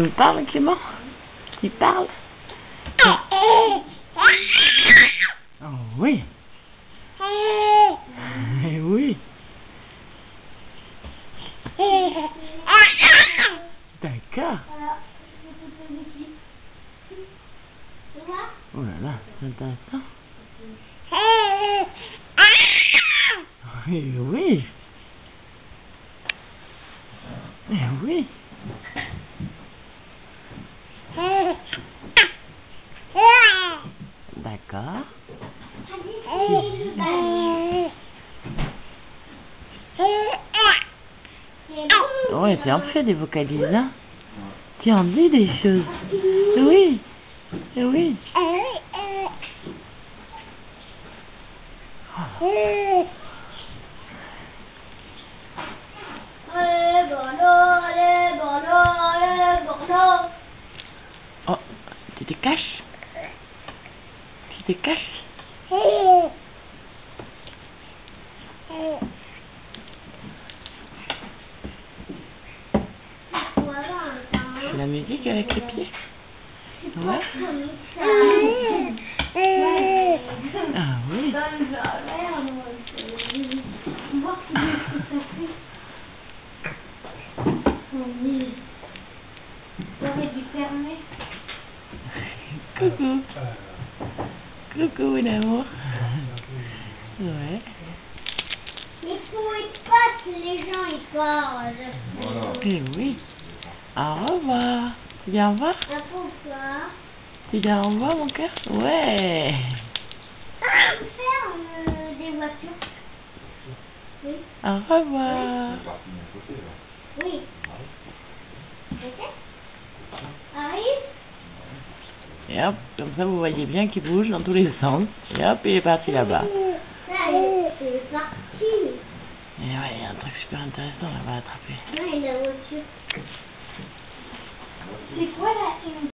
Il parle, Clément? Il parle? Oh oui. Eh oui. D'accord. Oh là là, c'est intéressant. Eh oui. Eh oui. D'accord. Ouais, tu en fais des vocalises, hein? Tu en dis des choses. Oui. Oui. Oh, tu te caches? Tu te caches? Tu fais la musique avec les pieds? Ouais. Ah oui. Coucou. Coucou, mon amour. Ouais. Il faut être pas que les gens ils parlent. Eh oui. Au revoir. Tu dis au revoir? Pourquoi? Tu dis au revoir, mon cœur? Ouais. On peut faire des voitures. Oui. Au revoir. Oui. Ok? Arrive. Et hop, comme ça vous voyez bien qu'il bouge dans tous les sens. Et hop, il est parti là-bas. C'est parti. Et ouais, il y a un truc super intéressant là-bas à attraper. Ouais, la voiture. C'est quoi là, une